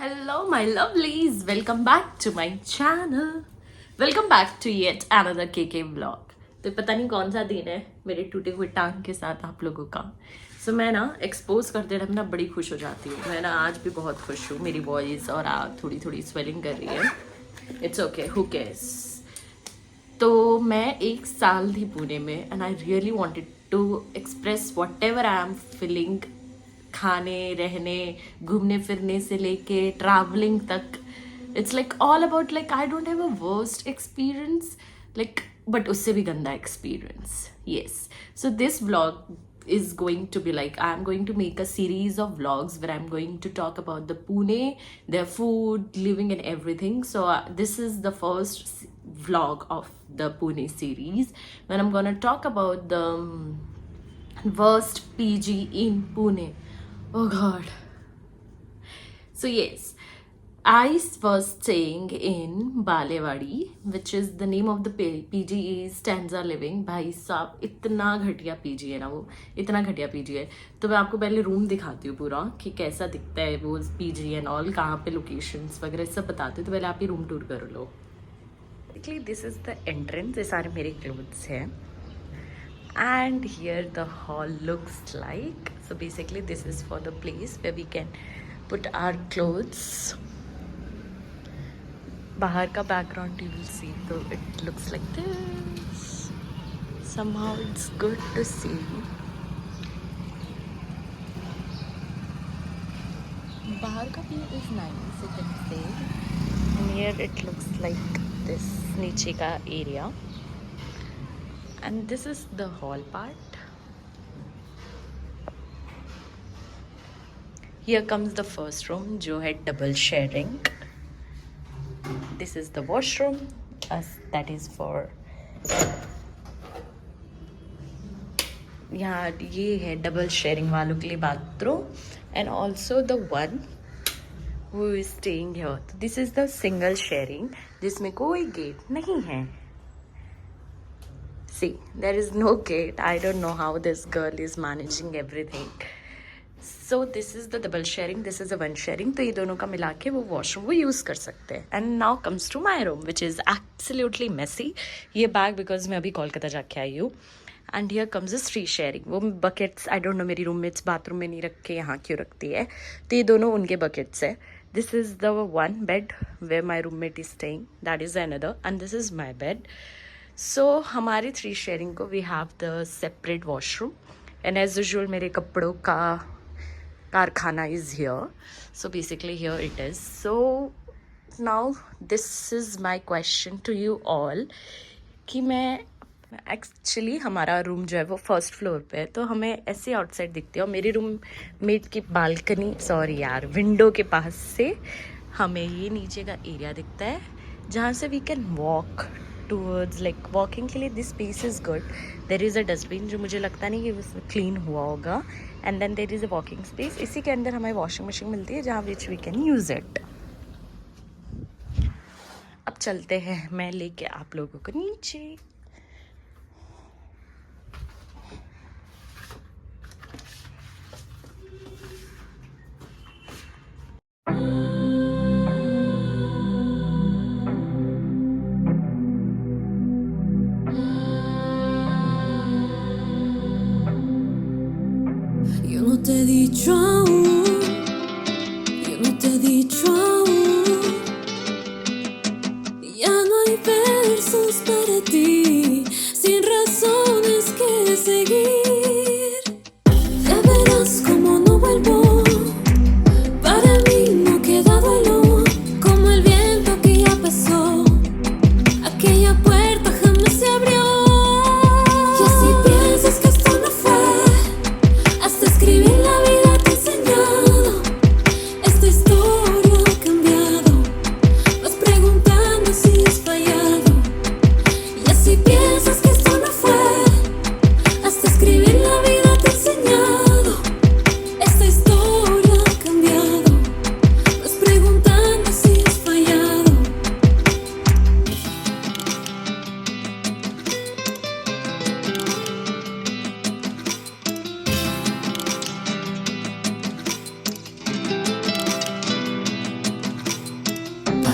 Hello, my lovelies. Welcome back to my channel. Welcome back to yet another KK vlog. तो पता नहीं कौन सा दिन है मेरे टूटे हुए टांग के साथ आप लोगों का. सो मैं ना एक्सपोज करते टाइम ना बड़ी खुश हो जाती हूँ. मैं ना आज भी बहुत खुश हूँ. मेरी वॉइस और थोड़ी थोड़ी स्वेलिंग कर रही है. It's okay, who cares. तो मैं 1 साल थी पुणे में and I really wanted to express whatever I am feeling. खाने रहने घूमने फिरने से लेके ट्रैवलिंग तक. It's like all about like I don't have a worst experience like but उससे भी गंदा experience. Yes, so this vlog is going to be like I'm going to make a series of vlogs where I'm going to talk about the Pune, their food, living and everything. So this is the first vlog of the Pune series when I'm gonna talk about the worst PG in Pune. Oh god. So yes, I was staying in Balewadi, which is the name of the PG is Stanza Living. भाई साहब इतना घटिया PG है ना, वो इतना घटिया PG है. तो मैं आपको पहले रूम दिखाती हूँ पूरा कि कैसा दिखता है वो PG एंड ऑल, कहाँ पे लोकेशंस वगैरह सब बताती हूँ. तो पहले आप ही रूम टूर कर लो. Basically this is the entrance. ये सारे मेरे clothes हैं. And here the hall looks like. So basically this is for the place where we can put our clothes. बाहर का background you will see, so it looks like this. Somehow it's good to see. बाहर का view is nice, you can say. And here it looks like this नीचे का area. And this is the hall part. Here comes the first room जो है double sharing. This is the washroom, that is for यहाँ ये है double sharing वालों के लिए bathroom. And also the one who is staying here. This is the single sharing जिसमें कोई गेट नहीं है. See, there is no gate. I don't know how this girl is managing everything. So this is the double sharing, this is the one sharing. तो ये दोनों का मिला के वो वॉशरूम वो यूज़ कर सकते हैं. And now comes to my room which is absolutely messy. ये बैग बिकॉज मैं अभी कोलकाता जाके आई हूँ. And here comes the free sharing. वो बकेट्स आई डोंट नो मेरी रूममेट्स बाथरूम में नहीं रख के यहाँ क्यों रखती है. तो ये दोनों उनके बकेट्स है. This is the one bed where my roommate is staying. That is another. And this is my bed. So हमारी 3 शेयरिंग को we have the separate washroom. And as usual मेरे कपड़ों का कारखाना is here. So basically here it is. So now this is my question to you all कि मैं actually हमारा room जो है वो फर्स्ट फ्लोर पे है तो हमें ऐसे आउटसाइड दिखती है. और मेरी रूम मेट की बालकनी विंडो के पास से हमें ये नीचे का एरिया दिखता है जहाँ से we can walk towards like walking के लिए. This space is good. There is a dustbin जो मुझे लगता नहीं कि उसमें क्लीन हुआ होगा. And then there is a walking space. इसी के अंदर हमें वॉशिंग मशीन मिलती है जहाँ which we can use it. अब चलते हैं मैं लेके आप लोगों को नीचे. Yo no te he dicho aún, yo no te he dicho aún, ya no hay versos para ti, sin razones que seguir. Ya verás como no vuelvo, para mí no queda duelo, como el viento que ya pasó, aquella puerta jamás se abrió. Y así piensas que esto no fue. Hasta escribir la vida te he enseñado esta historia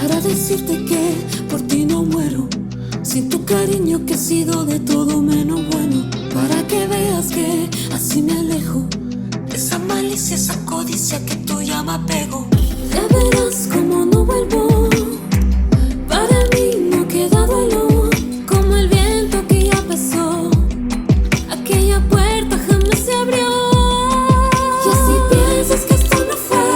para decirte que por ti no muero, sin tu cariño que he sido de todo menos bueno, para que veas que así me alejo de esa malicia, esa codicia que tú llamas apego. Ya verás como no vuelvo, para mí no queda duelo, como el viento que ya pasó, aquella puerta jamás se abrió. Y así piensas que esto no fue,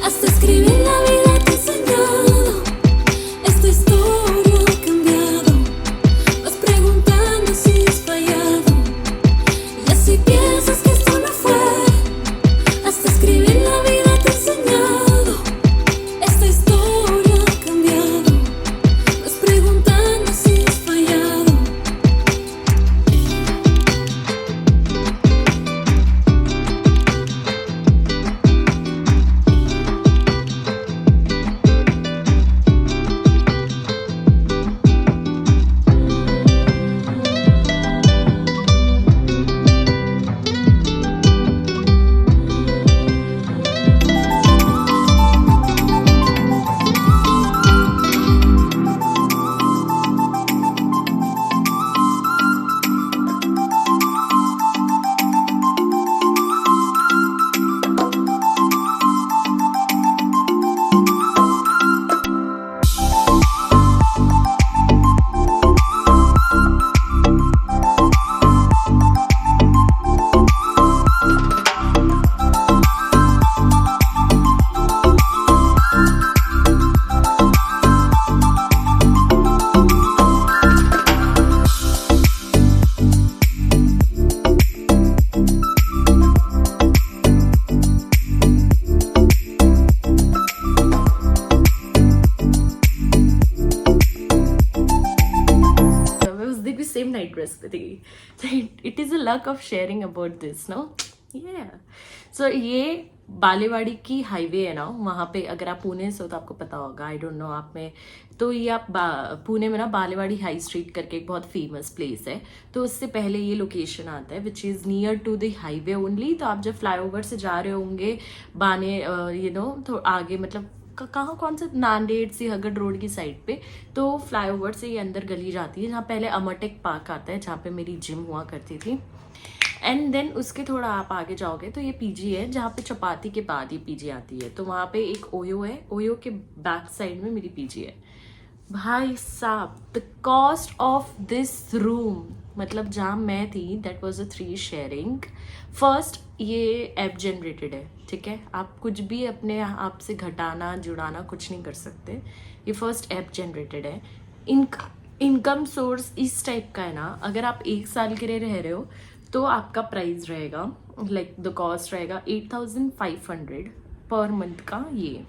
hasta escribir la vida te he enseñado, esta historia ha cambiado, vas preguntando si has fallado. Y así piensas que esto no fue, hasta escribir la vida te he enseñado, esta historia ha cambiado, vas preguntando si has fallado. मैं उस दिन भी same night dress पे थी. It is a luck of sharing about this, no. So ये बालेवाड़ी की highway है ना, वहाँ पे अगर आप पुणे से हो तो आपको पता होगा, आई डोंट नो आप में. तो ये आप पुणे में ना बालेवाड़ी हाई स्ट्रीट करके एक बहुत फेमस प्लेस है, तो उससे पहले ये लोकेशन आता है which is near to the highway only. तो आप जब फ्लाईओवर से जा रहे होंगे बाने तो आगे मतलब कहाँ कौन सा नांदेड़ सिंहगढ़ रोड की साइड पे, तो फ्लाईओवर से ये अंदर गली जाती है जहाँ पहले अमरटेक पार्क आता है, जहाँ पे मेरी जिम हुआ करती थी. एंड देन उसके थोड़ा आप आगे जाओगे तो ये पीजी है, जहाँ पे चपाती के बाद ये पीजी आती है. तो वहाँ पे एक ओयो है, ओयो के बैक साइड में मेरी पीजी है. भाई साहब, the cost of this room, मतलब जहाँ मैं थी that was a 3 sharing. First ये ऐप जनरेटेड है, ठीक है, आप कुछ भी अपने आप से घटाना जुड़ाना कुछ नहीं कर सकते. ये फर्स्ट ऐप जनरेटेड है. इनकम सोर्स इस टाइप का है ना, अगर आप 1 साल के लिए रह रहे हो तो आपका प्राइस रहेगा लाइक द कॉस्ट रहेगा 8500 पर मंथ का ये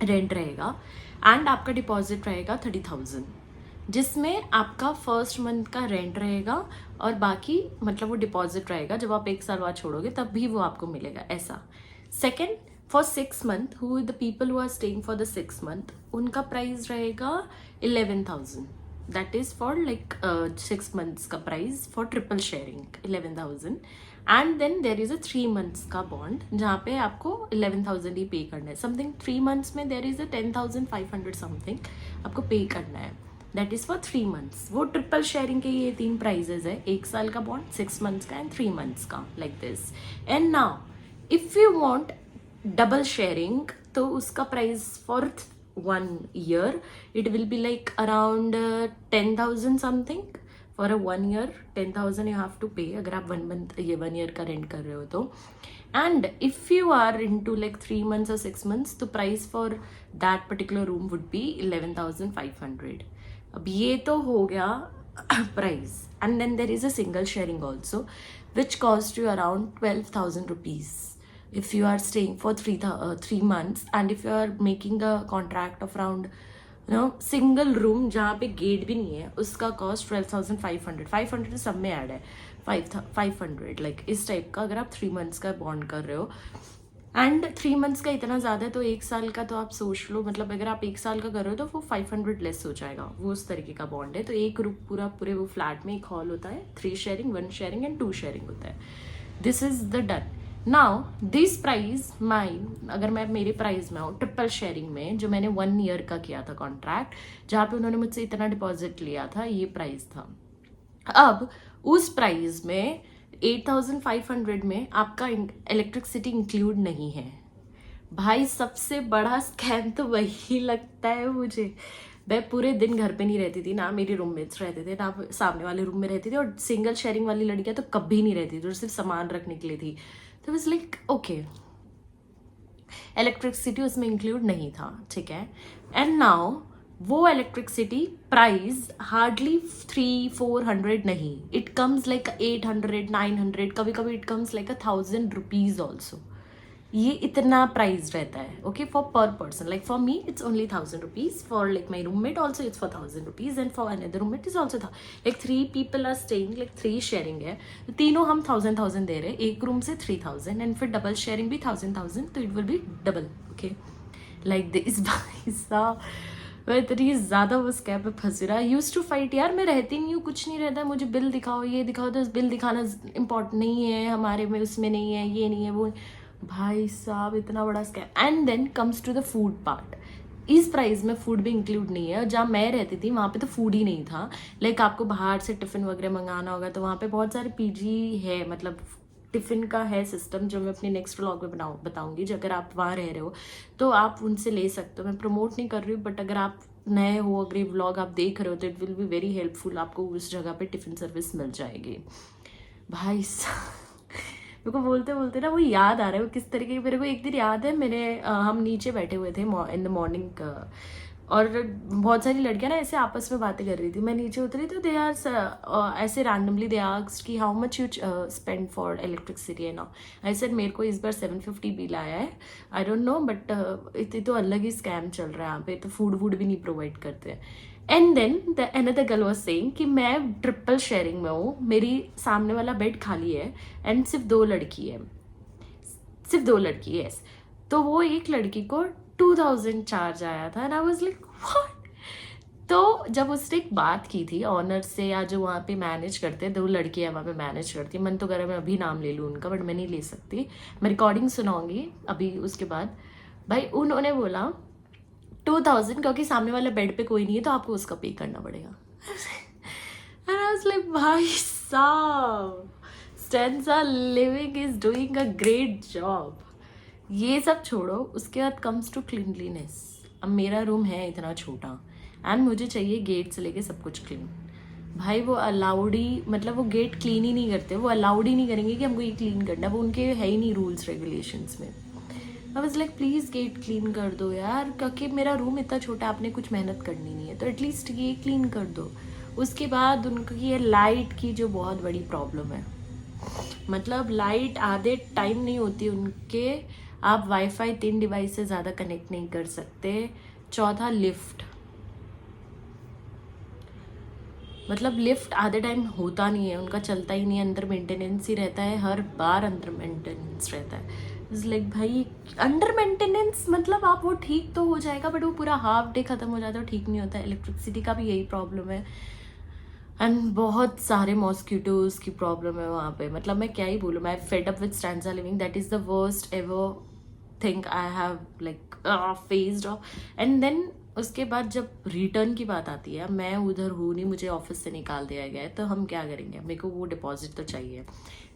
रेंट रहेगा. एंड आपका डिपॉजिट रहेगा 30,000, जिसमें आपका फर्स्ट मंथ का रेंट रहेगा और बाकी मतलब वो डिपॉजिट रहेगा. जब आप 1 साल बाद छोड़ोगे तब भी वो आपको मिलेगा ऐसा. Second, for 6 month who the people who are staying for the 6 month, उनका प्राइस रहेगा 11,000. That is for like 6 months का price for triple sharing 11,000. And then there is a 3 months का बॉन्ड जहाँ पे आपको 11,000 ही पे करना है. समथिंग 3 मंथ्स में देर इज अ 10,500 समथिंग आपको पे करना है. That is for 3 months. वो ट्रिपल शेयरिंग के ये 3 प्राइजेज है, 1 साल का बॉन्ड, 6 मंथ्स का एंड 3 मंथ्स का, like this. And now if you want double sharing तो उसका price for 1 year it will be like around 10,000 something. For a 1 year 10,000 you have to pay अगर आप 1 month ये 1 year का rent कर रहे हो तो. And if you are into like 3 months or 6 months तो price for that particular room would be 11,500. अब ये तो हो गया price. And then there is a single sharing also which cost you around 12,000 rupees if you are staying for 3 months. And if you are making a contract of around single room जहाँ पे gate भी नहीं है, उसका cost 12,500. 500 सब में add है, 500 like इस टाइप का. अगर आप 3 months का बॉन्ड कर रहे हो एंड 3 months का इतना ज़्यादा है तो 1 साल का तो आप सोच लो, मतलब अगर आप 1 साल का कर रहे हो तो वो 500 लेस हो जाएगा. वो उस तरीके का बॉन्ड है. तो एक रूम पूरे वो फ्लैट में एक हॉल होता है, 3 शेयरिंग, 1 शेयरिंग एंड 2 शेयरिंग होता है. This is the done. Now this price mine, अगर मैं मेरे प्राइस में हूँ ट्रिपल शेयरिंग में, जो मैंने 1 ईयर का किया था कॉन्ट्रैक्ट, जहाँ पे उन्होंने मुझसे इतना डिपॉजिट लिया था, ये प्राइस था। अब उस प्राइस में 8500 में आपका इलेक्ट्रिसिटी इंक्लूड नहीं है। भाई सबसे बड़ा स्कैम तो वही लगता है मुझे। मैं पूरे दिन घर पे नहीं रहती थी, ना मेरे रूममेट्स रहते थे, ना सामने वाले रूम में रहती थी, और सिंगल शेयरिंग वाली लड़कियां तो कभी नहीं रहती थी, जो सिर्फ सामान रखने के लिए थी। तो वाज लाइक ओके, इलेक्ट्रिसिटी उसमें इंक्लूड नहीं था, ठीक है। एंड नाउ वो इलेक्ट्रिसिटी प्राइस हार्डली 300-400 नहीं, इट कम्स लाइक 800-900, कभी कभी it comes like 1000 rupees also. ये इतना प्राइस रहता है, okay, for per person. Like for me it's only 1000 rupees, for like my roommate also it's for 1000 rupees, and for another roommate is also था। Like 3 people are staying, like 3 sharing है, तो तीनों हम 1000 दे रहे हैं, एक रूम से 3000, and फिर डबल शेयरिंग भी 1000, तो it will be double, okay, like this. भाई साहब मैं इतनी ज़्यादा उस कैब में फंसी रहा, यूज टू फाइट, यार मैं रहती नहीं हूँ, कुछ नहीं रहता है, मुझे बिल दिखाओ, ये दिखाओ, तो बिल दिखाना इम्पोर्टेंट नहीं है हमारे में, उसमें नहीं है, ये नहीं है, वो। भाई साहब इतना बड़ा scam. And then comes to the food part, इस प्राइस में फूड भी इंक्लूड नहीं है। जहाँ मैं रहती थी वहाँ पे तो फूड ही नहीं था, लाइक आपको बाहर से टिफ़िन वगैरह मंगाना होगा, तो वहाँ पे बहुत सारे पीजी है, मतलब टिफ़िन का है सिस्टम, जो मैं अपने नेक्स्ट व्लॉग में बताऊंगी। जो अगर आप वहाँ रह रहे हो तो आप उनसे ले सकते हो, मैं प्रमोट नहीं कर रही हूँ, बट अगर आप नए हो, अगर ये व्लॉग आप देख रहे हो, तो it will be very helpful, आपको उस जगह पे टिफ़िन सर्विस मिल जाएगी। भाई मेरे को बोलते बोलते ना वो याद आ रहा है, वो किस तरीके, मेरे को एक दिन याद है, हम नीचे बैठे हुए थे इन द मॉर्निंग, और बहुत सारी लड़कियां ना ऐसे आपस में बातें कर रही थी। मैं नीचे उतरी तो दे आर ऐसे रैंडमली दे आस्क्ड कि how much you spend for electricity and all. I said मेरे को इस बार 750 बिल आया है, आई डोंट नो, बट इतनी तो अलग ही स्कैम चल रहा है यहाँ पे, तो फूड वूड भी नहीं प्रोवाइड करते। And then the another girl was saying कि मैं ट्रिपल शेयरिंग में हूँ, मेरी सामने वाला बेड खाली है, एंड सिर्फ 2 लड़की है, सिर्फ 2 लड़की है, तो वो एक लड़की को 2000 चार्ज आया था, and I was like what. तो जब उसने एक बात की थी ऑनर से, या जो वहाँ पे मैनेज करते हैं, 2 लड़कियाँ वहाँ पे मैनेज करती है, मन तो करे मैं अभी नाम ले लूँ उनका, बट मैं नहीं ले सकती, मैं रिकॉर्डिंग सुनाऊंगी अभी उसके बाद। भाई उन्होंने बोला 2000, क्योंकि सामने वाला बेड पे कोई नहीं है, तो आपको उसका पे करना पड़ेगा। And I was like, भाई साहब, Stanza Living is doing a great job। ये सब छोड़ो, उसके बाद कम्स टू क्लीनलीनेस। अब मेरा रूम है इतना छोटा, एंड मुझे चाहिए गेट से लेके सब कुछ क्लीन। भाई वो अलाउड ही, मतलब वो गेट क्लीन ही नहीं करते, वो अलाउड ही नहीं करेंगे कि हमको ये क्लीन करना, वो उनके है ही नहीं रूल्स रेगुलेशंस में। आई was like please get clean कर दो यार, क्योंकि मेरा रूम इतना छोटा, आपने कुछ मेहनत करनी नहीं है, तो एटलीस्ट ये क्लीन कर दो। उसके बाद उनकी ये लाइट की जो बहुत बड़ी प्रॉब्लम है, मतलब लाइट आधे टाइम नहीं होती उनके, आप वाईफाई 3 डिवाइस से ज़्यादा कनेक्ट नहीं कर सकते। चौथा लिफ्ट, मतलब लिफ्ट आधे टाइम होता नहीं है उनका, चलता ही नहीं है, अंडर मेंटेनेंस ही रहता है, हर बार अंडर मेंटेनेंस रहता है। इज लाइक भाई अंडर मेंटेनेंस मतलब आप वो ठीक तो हो जाएगा, बट वो पूरा हाफ डे खत्म हो जाता है, ठीक नहीं होता है। इलेक्ट्रिसिटी का भी यही प्रॉब्लम है, एंड बहुत सारे मॉस्किटोज की प्रॉब्लम है वहाँ पे। मतलब मैं क्या ही बोलूँ, मैं fed up with Stanza Living, that is the worst ever thing I have like faced of. And then उसके बाद जब रिटर्न की बात आती है, मैं उधर हूँ नहीं, मुझे ऑफिस से निकाल दिया गया है, तो हम क्या करेंगे, मेरे को वो डिपॉजिट तो चाहिए।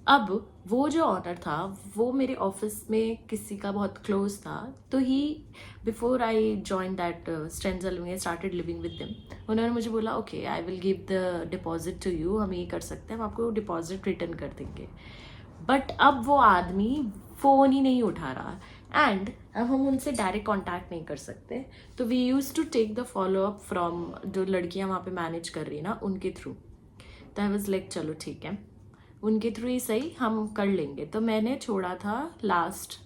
अब वो जो ऑनर था, वो मेरे ऑफिस में किसी का बहुत क्लोज था, तो ही before I join that Stanza living, I started living with them. उन्होंने मुझे बोला okay I will give the deposit to you, हम ये कर सकते हैं, हम आपको डिपॉजिट रिटर्न कर देंगे। बट अब वो आदमी फ़ोन ही नहीं उठा रहा, एंड अब हम उनसे डायरेक्ट कांटेक्ट नहीं कर सकते, तो we use to take the follow up from जो लड़कियां वहाँ पे मैनेज कर रही ना, उनके थ्रू। तो आई वाज लाइक चलो ठीक है, उनके थ्रू ही सही, हम कर लेंगे। तो मैंने छोड़ा था लास्ट,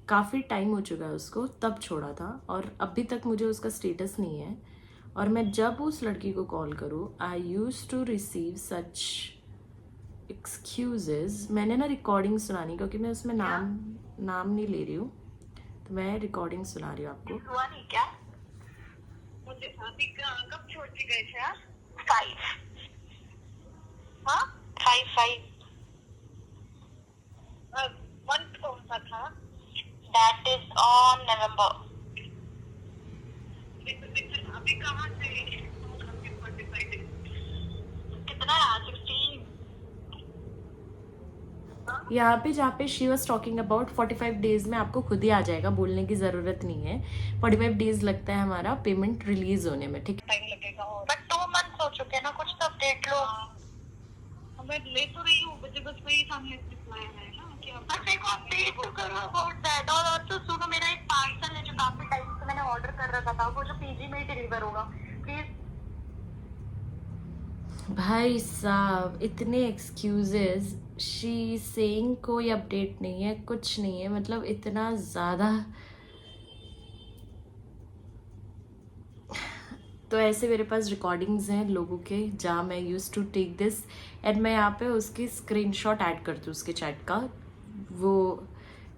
काफ़ी टाइम हो चुका है उसको, तब छोड़ा था, और अभी तक मुझे उसका स्टेटस नहीं है। और मैं जब उस लड़की को कॉल करूँ, I use to receive such excuses. मैंने ना रिकॉर्डिंग सुनानी, क्योंकि मैं उसमें नाम नहीं ले रही हूँ, तो मैं रिकॉर्डिंग सुना रही हूँ आपको। हुआ नहीं क्या? मुझे अभी कब छोड़ के गए थे आप? 5 हाँ 5 मंथ कौन सा था? That is on November. अभी कहाँ से 45 days? कितना है? 16. यहाँ पे जहाँ पे she was talking about 45 days में आपको खुद ही आ जाएगा, बोलने की ज़रूरत नहीं है। 45 डेज लगता है हमारा पेमेंट रिलीज होने में, ठीक है। टाइम लगेगा और But 2 months हो चुके हैं ना, कुछ तो अपडेट लो. मैं ले तो रही हूँ, मुझे बस वही सामने रिप्लाई है ना कि अब बस एक अपडेट तो करो about that. और तो सुनो, मेरा एक पार्सल है जो काफी टाइम से मैंने ऑर्डर कर रखा था, वो जो पीजी में ही डिलीवर होगा. प्लीज. भाई साहब इतने एक्सक्यूजेज, शी सेइंग कोई अपडेट नहीं है, कुछ नहीं है, मतलब इतना ज़्यादा। तो ऐसे मेरे पास रिकॉर्डिंग्स हैं लोगों के जहाँ मैं use to take this and मैं यहाँ पे उसकी स्क्रीनशॉट ऐड करती हूँ उसके चैट का, वो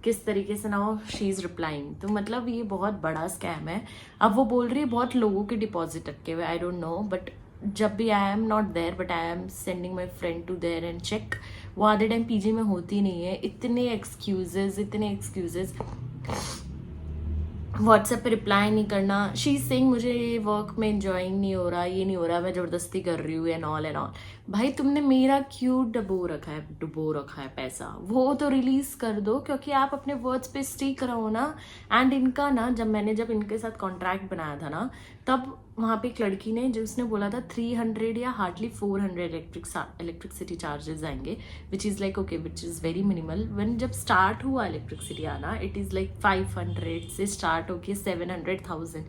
किस तरीके से ना शी इज़ रिप्लाइंग। तो मतलब ये बहुत बड़ा स्कैम है। अब वो बोल रही है बहुत लोगों के डिपॉजिट अटके हुए, आई डोंट नो, बट जब भी I am not there but I am sending my friend to there and check, वो आधे टाइम पीजी में होती नहीं है। इतने एक्सक्यूजेज, व्हाट्सएप पे रिप्लाई नहीं करना। शी इज सेइंग मुझे ये वर्क में एंजॉइंग नहीं हो रहा, ये नहीं हो रहा, मैं ज़बरदस्ती कर रही हूँ एंड ऑल। भाई तुमने मेरा क्यों डुबो रखा है पैसा, वो तो रिलीज कर दो, क्योंकि आप अपने वर्ड्स पे स्टिक रहो ना। एंड इनका ना, जब इनके साथ कॉन्ट्रैक्ट बनाया था ना, तब वहाँ पे एक लड़की ने जो उसने बोला था 300 या हार्डली 400 इलेक्ट्रिसिटी चार्जेस आएंगे, which is like okay, which is very minimal. One जब स्टार्ट हुआ इलेक्ट्रिसिटी आना, इट इज़ लाइक 500 से स्टार्ट होके 700,000,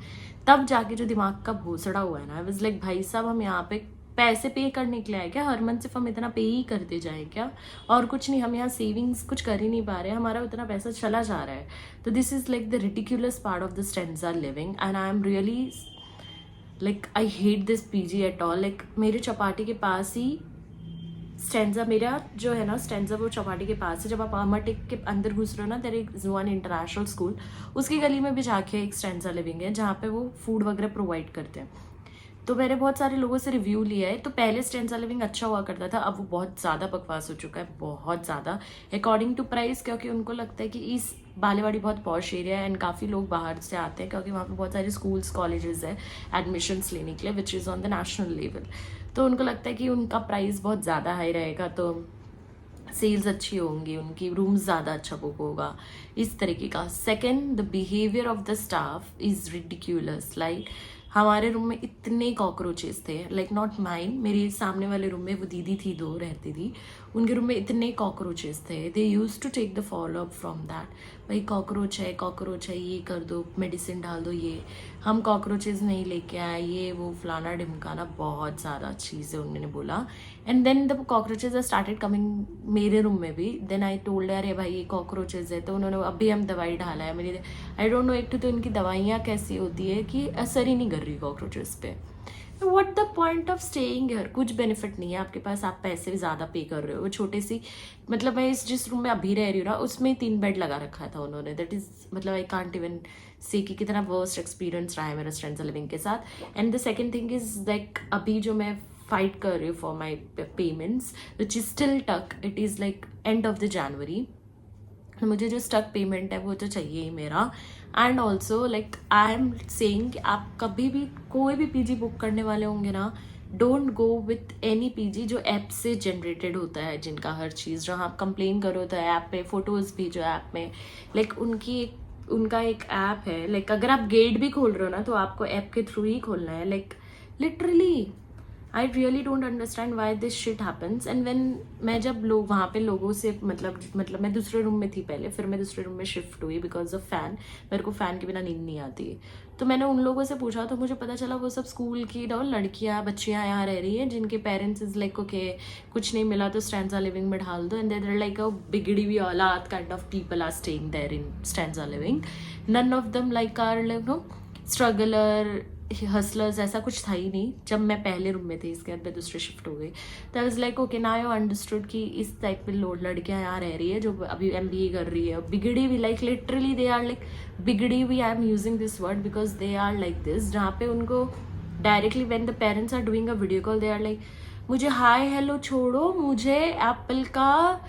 तब जाके जो दिमाग का भोसड़ा हुआ है ना, आई वाज लाइक भाई साहब हम यहाँ पे पैसे पे करने के लिए आए क्या? हर मंथ सिर्फ हम इतना पे ही करते जाएं क्या? और कुछ नहीं, हम यहाँ सेविंग्स कुछ कर ही नहीं पा रहे, हमारा उतना पैसा चला जा रहा है। तो this is like the ridiculous part of the standards are living and I am really like I hate this PG at all. Like मेरे चौपाटी के पास ही स्टैंडा, मेरा जो है ना स्टैंडा, वो चौपाटी के पास है। जब आप अमरटेक के अंदर घुस रहे हो ना, तेरे एक जुआन इंटरनेशनल स्कूल, उसकी गली में भी जाके एक स्टैंडा लिविंग है जहाँ पे वो फूड वगैरह प्रोवाइड करते हैं। तो मैंने बहुत सारे लोगों से रिव्यू लिया है। तो पहले स्टैंडा लिविंग अच्छा हुआ करता था, अब वो बहुत ज़्यादा बकवास हो चुका है, बहुत ज़्यादा अकॉर्डिंग टू प्राइस, क्योंकि उनको लगता है कि इस बालेवाड़ी बहुत पॉश एरिया है एंड काफ़ी लोग बाहर से आते हैं, क्योंकि वहाँ पे बहुत सारे स्कूल्स कॉलेजेस है एडमिशन्स लेने के लिए, which is on the national level. तो उनको लगता है कि उनका प्राइस बहुत ज़्यादा हाई रहेगा, तो सेल्स अच्छी होंगी, उनकी रूम्स ज़्यादा अच्छा बुक होगा, इस तरीके का। Second, the behaviour of the staff is ridiculous. Like हमारे रूम में इतने कॉकरोचेस थे, लाइक नॉट माइन, मेरे सामने वाले रूम में वो दीदी थी, 2 रहती थी, उनके रूम में इतने कॉकरोचेस थे। They use to take the follow up from that, भाई कॉकरोच है, ये कर दो, मेडिसिन डाल दो, ये हम कॉकरोचेस नहीं लेके आए, ये वो फलाना ढिमकाना, बहुत ज़्यादा चीज़ें उन्होंने बोला। And then the cockroaches are started coming मेरे रूम में भी। देन आई टोल्ड अरे भाई ये कॉकरोचेज है, तो उन्होंने अभी हम दवाई डाला है मेरी, आई डोंट नो, एक तो इनकी दवाइयाँ कैसी होती है कि असर ही नहीं कर रही कॉकरोचेस पे। What the point of staying here? कुछ बेनिफिट नहीं है आपके पास, आप पैसे भी ज़्यादा पे कर रहे हो। वो छोटी सी, मतलब मैं जिस रूम में अभी रह रही हूँ ना, उसमें 3 बेड लगा रखा था उन्होंने। दैट इज़ मतलब आई कांट इवन से कि कितना वर्स्ट एक्सपीरियंस रहा है मेरा स्टैंडर्ड लिविंग के साथ। And the second thing is like अभी जो मैं फाइट कर रही हूँ for my payments, which is still टक, it is like end of the January. मुझे जो स्टक पेमेंट है वो तो चाहिए ही मेरा। And also like I am saying, आप कभी भी कोई भी पीजी बुक करने वाले होंगे ना, don't go with any PG जो ऐप से जनरेटेड होता है, जिनका हर चीज़ जहाँ आप कंप्लेन करो तो ऐप पे फ़ोटोज़ भी जो ऐप में लाइक उनका एक ऐप है। लाइक अगर आप गेट भी खोल रहे हो ना, तो आपको ऐप के थ्रू ही खोलना है। Like literally I really don't understand why this shit happens. And when मैं जब लोग वहाँ पे लोगों से मतलब मैं दूसरे रूम में थी पहले, फिर मैं दूसरे रूम में शिफ्ट हुई बिकॉज ऑफ फ़ैन। मेरे को फ़ैन के बिना नींद नहीं आती। तो मैंने उन लोगों से पूछा, तो मुझे पता चला वो सब स्कूल की लड़कियाँ बच्चियाँ यहाँ रह रही हैं, जिनके पेरेंट्स इज़ लाइक ओके कुछ नहीं मिला तो स्टैंडा लिविंग में ढाल दो। एंड देयर लाइक अ बिगड़ी हुई औलाद kind of people are staying there in Stanza Living. None of them like are like no struggler hustlers, ऐसा कुछ था ही नहीं जब मैं पहले रूम में थी। इसके बाद मैं दूसरे शिफ्ट हो गई। तो आई was like okay now you understood कि इस टाइप में लड़कियाँ यहाँ रह रही है जो अभी MBA कर रही है, बिगड़ी हुई, like literally they are like बिगड़ी हुई। I am using this word because they are like this, जहाँ पे उनको directly when the parents are doing a video call, they are like मुझे हाय हेलो छोड़ो, मुझे एप्पल का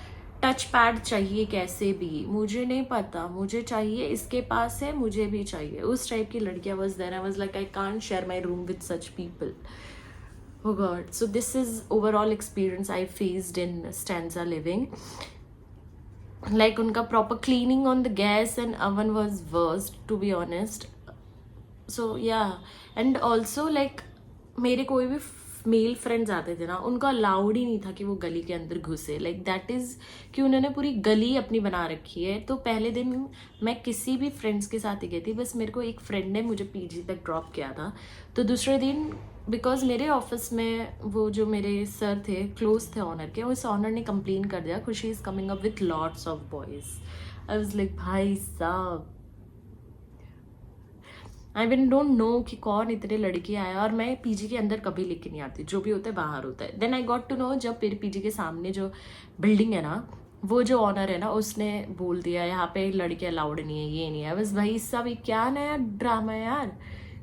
टच पैड चाहिए कैसे भी, मुझे नहीं पता, मुझे चाहिए, इसके पास है मुझे भी चाहिए, उस टाइप की लड़कियां was there. I was like I can't share my room with such people. Oh God. So this is overall experience I faced in stanza living. Like उनका proper cleaning on the gas and oven was worst, to be honest. So yeah, and also like मेरे कोई भी male friends आते थे ना, उनको allowed ही नहीं था कि वो गली के अंदर घुसे. लाइक दैट इज कि उन्होंने पूरी गली अपनी बना रखी है. तो पहले दिन मैं किसी भी फ्रेंड्स के साथ ही गई थी, बस मेरे को एक फ्रेंड ने मुझे पीजी तक ड्रॉप किया था. तो दूसरे दिन बिकॉज मेरे ऑफिस में वो जो मेरे सर थे, क्लोज थे ऑनर के, उस ऑनर ने कंप्लेन कर दिया खुशी is coming up with lots of boys. I was like भाई साहब, आई मीन डोंट नो कि कौन इतने लड़के आए. और मैं पीजी के अंदर कभी लेके नहीं आती, जो भी होता है बाहर होता है. Then I got to know जब मेरे पीजी के सामने जो बिल्डिंग है ना, वो जो ऑनर है ना, उसने बोल दिया यहाँ पे लड़के अलाउड नहीं है, ये नहीं है. बस भाई सब ये क्या नया ड्रामा है यार,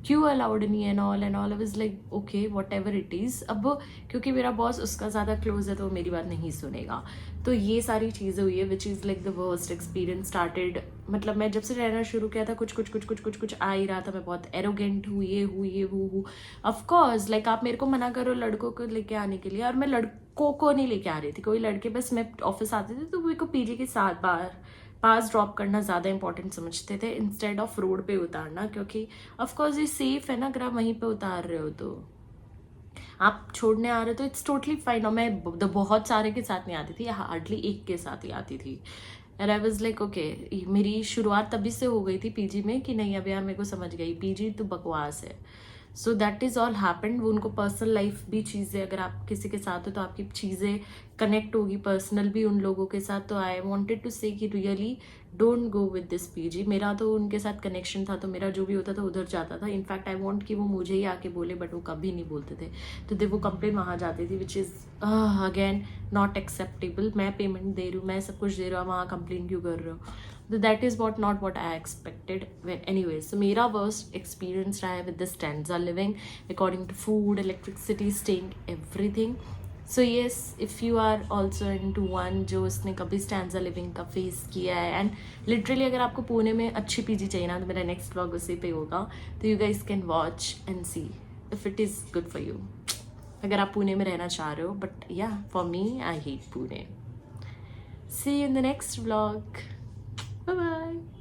क्यों अलाउड नहीं है, and all. I was like okay what ever it is. अब क्योंकि मेरा बॉस उसका ज़्यादा क्लोज है तो वो मेरी बात नहीं सुनेगा. तो ये सारी चीज़ें हुई है which is like the worst experience started. मतलब मैं जब से रहना शुरू किया था कुछ आ ही रहा था. मैं बहुत एरोगेंट हूँ, ये हूँ. ऑफकोर्स लाइक आप मेरे को मना करो लड़कों को लेके आने के लिए, और मैं लड़कों को नहीं लेके आ रही थी. कोई लड़के बस मैं ऑफिस आते थे तो मेरे को पीजी के साथ बाहर पास ड्रॉप करना ज़्यादा इंपॉर्टेंट समझते थे इंस्टेड ऑफ रोड पे उतारना. क्योंकि ऑफकोर्स ये सेफ है ना, अगर आप वहीं पे उतार रहे हो तो. आप छोड़ने आ रहे हो तो इट्स टोटली फाइन. और मैं बहुत सारे के साथ नहीं आती थी, हार्डली एक के साथ ही आती थी. And I was like okay, मेरी शुरुआत तभी से हो गई थी पीजी में कि नहीं अब यार मेरे को समझ गई पीजी तो बकवास है. So that is all happened. वो उनको पर्सनल लाइफ भी चीज़ें, अगर आप किसी के साथ हो तो आपकी चीज़ें कनेक्ट होगी पर्सनल भी उन लोगों के साथ. तो आई वॉन्टेड टू से कि really don't go with this PG. मेरा तो उनके साथ कनेक्शन था, तो मेरा जो भी होता था उधर जाता था. इनफैक्ट आई वॉन्ट कि वो मुझे ही आके बोले, बट वो कभी नहीं बोलते थे. तो वो कंप्लेन वहाँ जाती थी which is again not acceptable. मैं पेमेंट दे रही हूँ, मैं सब कुछ दे रहा हूँ, वहाँ कंप्लेन क्यों कर रहे हो. तो that is not what I expected. Anyways, so मेरा वर्स्ट एक्सपीरियंस रहा है with the Stanza living according to food, electricity, staying, everything. So yes, if you are also in to one जो उसने कभी स्टैंजा लिविंग का face किया है, and literally अगर आपको पुणे में अच्छी पीजी चाहिए ना, तो मेरा नेक्स्ट व्लॉग उसी पे होगा. तो you guys can watch and see if it is good for you, अगर आप पुणे में रहना चाह रहे हो. But yeah for me, I hate Pune. See you in the next vlog. Bye bye.